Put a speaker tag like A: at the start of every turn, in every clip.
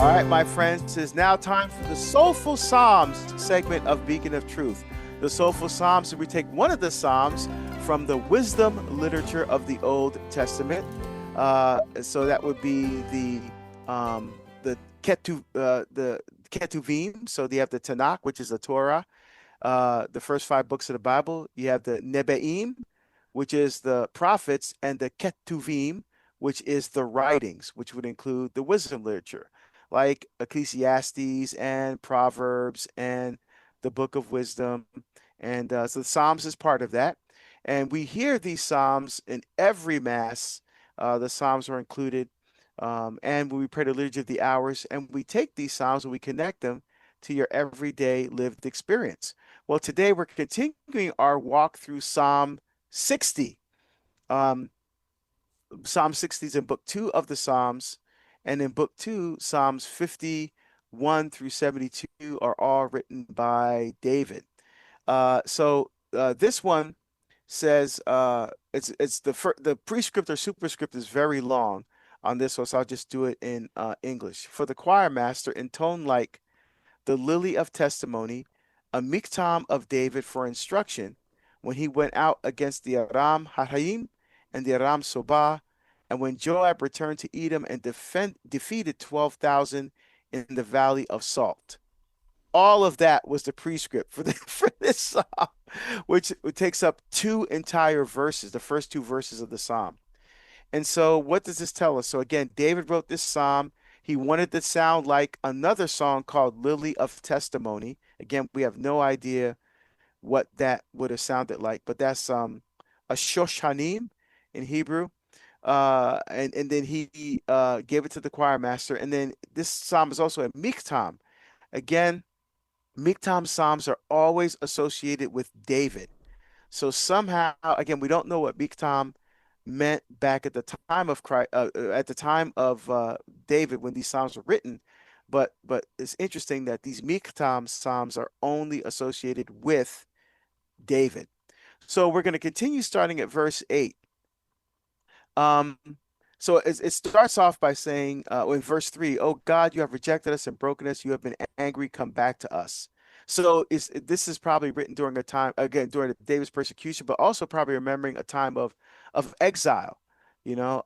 A: All right, my friends, it's now time for the Soulful Psalms segment of Beacon of Truth. The Soulful Psalms, we take one of the Psalms from the wisdom literature of the Old Testament. So that would be the Ketuvim. So you have the Tanakh, which is the Torah, the first five books of the Bible. You have the Nebe'im, which is the prophets, and the Ketuvim, which is the writings, which would include the wisdom literature, like Ecclesiastes and Proverbs and the Book of Wisdom. And so the Psalms is part of that. And we hear these Psalms in every Mass. The Psalms are included. And when we pray the Liturgy of the Hours, and we take these Psalms and we connect them to your everyday lived experience. Well, today we're continuing our walk through Psalm 60. Psalm 60 is in book 2 of the Psalms, and in book 2, Psalms 51 through 72 are all written by David. This one says it's the prescript or superscript is very long on this one, so I'll just do it in English. For the choir master, in tone like the lily of testimony, a miktam of David for instruction, when he went out against the Aram Haraim and the Aram Sobah, and when Joab returned to Edom and defeated 12,000 in the valley of Salt. All of that was the prescript for this psalm, which takes up 2 entire verses, the first 2 verses of the psalm. And so what does this tell us? So again, David wrote this psalm. He wanted to sound like another song called Lily of Testimony. Again, we have no idea what that would have sounded like, but that's a Shoshanim in Hebrew. And then he gave it to the choir master. And then this psalm is also a miktam. Again, miktam psalms are always associated with David. So somehow, again, we don't know what miktam meant back at the time of Christ, at the time of David when these psalms were written, but it's interesting that these miktam psalms are only associated with David. So we're going to continue starting at verse 8. So it starts off by saying, in verse 3, "Oh God, you have rejected us and broken us. You have been angry. Come back to us." So this is probably written during a time, again, during David's persecution, but also probably remembering a time of exile, you know.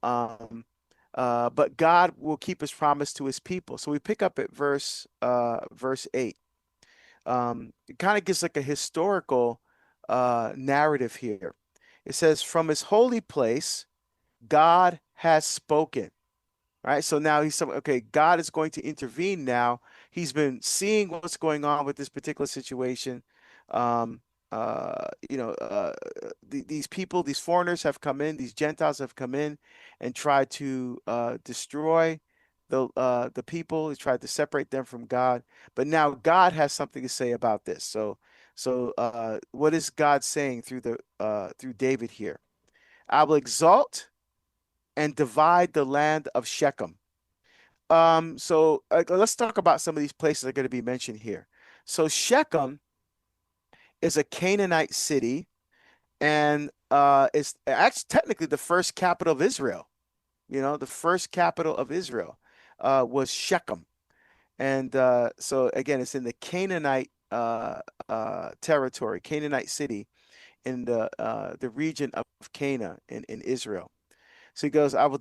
A: But God will keep his promise to his people. So we pick up at verse 8. It kind of gives like a historical narrative here. It says, "From his holy place, God has spoken." Right. So now he's okay. God is going to intervene now. He's been seeing what's going on with this particular situation. Um, these people, these foreigners have come in, these Gentiles have come in and tried to destroy the people. He tried to separate them from God. But now God has something to say about this. So what is God saying through David here? "I will exalt and divide the land of Shechem." Let's talk about some of these places that are going to be mentioned here. So Shechem is a Canaanite city, and it's actually technically the first capital of Israel. You know, the first capital of Israel was Shechem. And so again, it's in the Canaanite territory, Canaanite city in the region of Canaan in Israel. So he goes, I will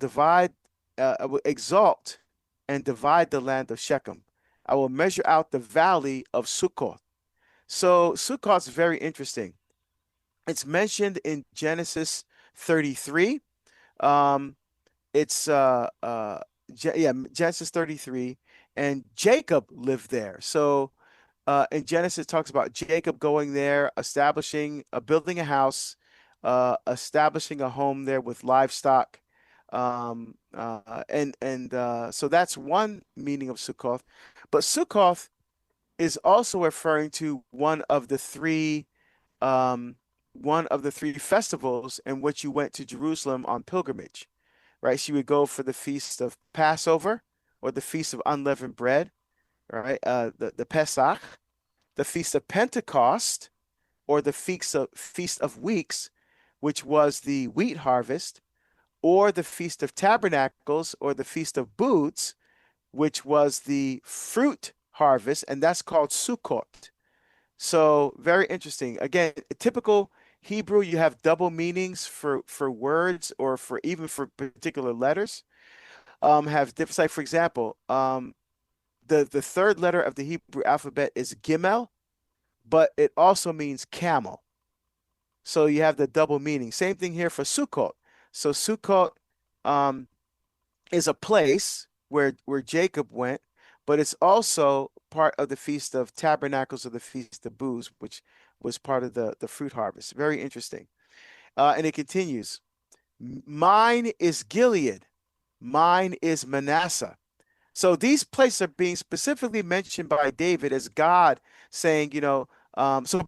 A: exalt and divide the land of Shechem. I will measure out the valley of Succoth. So Succoth is very interesting. It's mentioned in Genesis 33. It's Genesis 33, and Jacob lived there. So in Genesis, it talks about Jacob going there, building a house, establishing a home there with livestock. So that's one meaning of Sukkoth. But Sukkoth is also referring to one of the three festivals in which you went to Jerusalem on pilgrimage, right? So you would go for the feast of Passover or the feast of unleavened bread, right? The Pesach, the feast of Pentecost, or the feast of weeks, which was the wheat harvest, or the Feast of Tabernacles or the Feast of Booths, which was the fruit harvest, and that's called Sukkot. So very interesting. Again, typical Hebrew, you have double meanings for words or for even for particular letters. Have different. Like for example, the third letter of the Hebrew alphabet is Gimel, but it also means camel. So you have the double meaning. Same thing here for Sukkot. So Sukkot um, is a place where Jacob went, but it's also part of the Feast of Tabernacles or the Feast of Booths, which was part of the fruit harvest. Very interesting. And it continues. Mine is Gilead. Mine is Manasseh. So these places are being specifically mentioned by David as God saying, so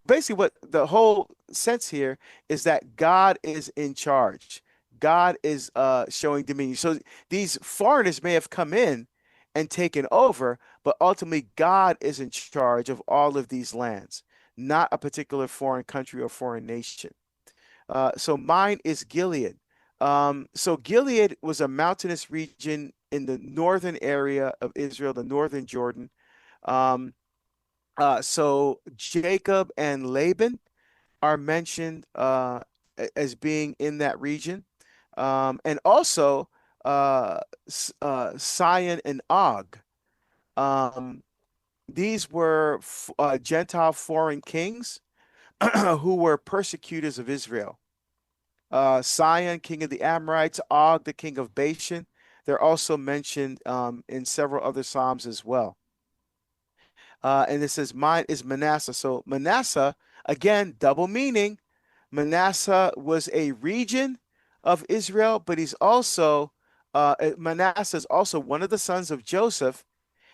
A: basically what the whole sense here is that God is in charge. God is showing dominion. So these foreigners may have come in and taken over, but ultimately God is in charge of all of these lands, not a particular foreign country or foreign nation. So mine is Gilead. So Gilead was a mountainous region in the northern area of Israel, the northern Jordan. Um, so Jacob and Laban are mentioned as being in that region. And also Sion and Og. Um, these were Gentile foreign kings who were persecutors of Israel. Sion, king of the Amorites, Og, the king of Bashan. They're also mentioned in several other Psalms as well. And it says, mine is Manasseh. So Manasseh, again, double meaning. Manasseh was a region of Israel, but Manasseh is also one of the sons of Joseph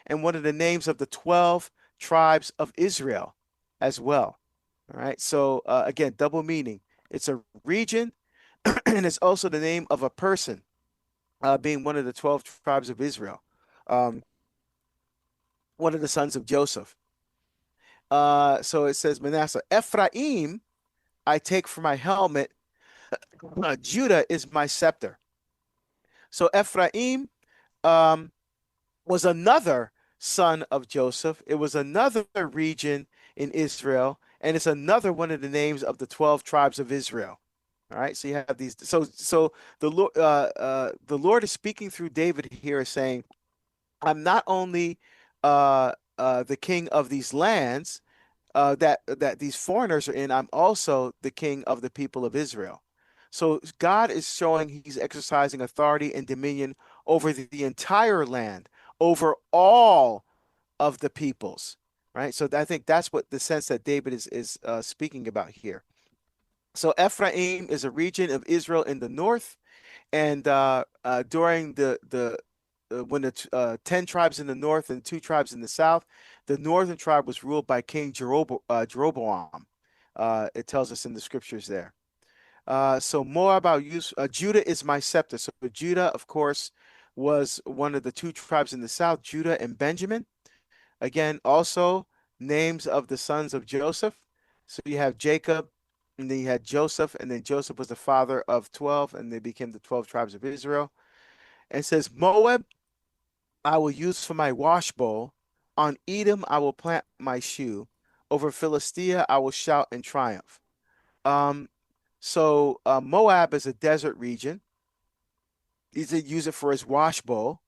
A: and one of the names of the 12 tribes of Israel as well. All right. So again, double meaning. It's a region and it's also the name of a person, being one of the 12 tribes of Israel, um, one of the sons of Joseph. So it says Manasseh. Ephraim, I take for my helmet. Judah is my scepter. So Ephraim um, was another son of Joseph. It was another region in Israel, and it's another one of the names of the 12 tribes of Israel. All right, so you have these. So the Lord is speaking through David here, saying, "I'm not only the king of these lands that these foreigners are in. I'm also the king of the people of Israel." So God is showing He's exercising authority and dominion over the entire land, over all of the peoples. Right. So I think that's what the sense that David is speaking about here. So Ephraim is a region of Israel in the north, and during the when the 10 tribes in the north and 2 tribes in the south, the northern tribe was ruled by King Jeroboam. It tells us in the scriptures there. So more about use. Judah is my scepter. So Judah, of course, was one of the 2 tribes in the south, Judah and Benjamin. Again, also names of the sons of Joseph. So you have Jacob, and then you had Joseph, and then Joseph was the father of 12, and they became the 12 tribes of Israel. And it says, Moab, I will use for my washbowl. On Edom, I will plant my shoe. Over Philistia, I will shout in triumph. Um, so Moab is a desert region. He's use it for his washbowl.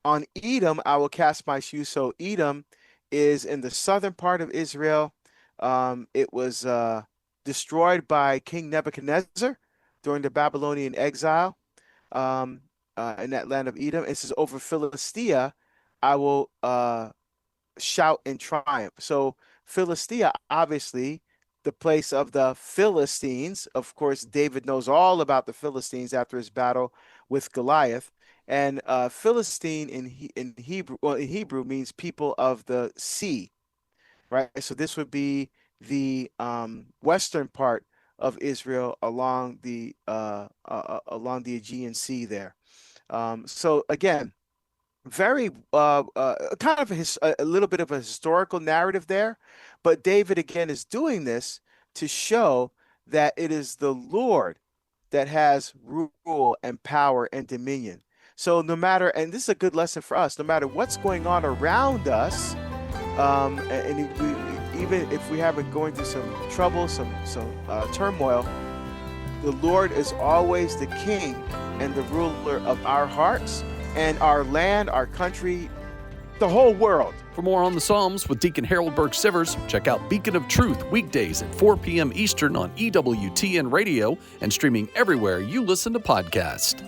A: On Edom, I will cast my shoe. So Edom is in the southern part of Israel. It was destroyed by King Nebuchadnezzar during the Babylonian exile in that land of Edom. It says, over Philistia, I will shout in triumph. So Philistia, obviously, the place of the Philistines. Of course, David knows all about the Philistines after his battle with Goliath. And Philistine in Hebrew, well, in Hebrew means people of the sea, right? So this would be the western part of Israel along the Aegean Sea there. So again, very kind of a little bit of a historical narrative there, but David again is doing this to show that it is the Lord that has rule and power and dominion. So no matter, and this is a good lesson for us, no matter what's going on around us, and even if we haven't going through some trouble, some turmoil, the Lord is always the King and the ruler of our hearts and our land, our country, the whole world.
B: For more on the Psalms with Deacon Harold Burke-Sivers, check out Beacon of Truth weekdays at 4 p.m. Eastern on EWTN Radio and streaming everywhere you listen to podcasts.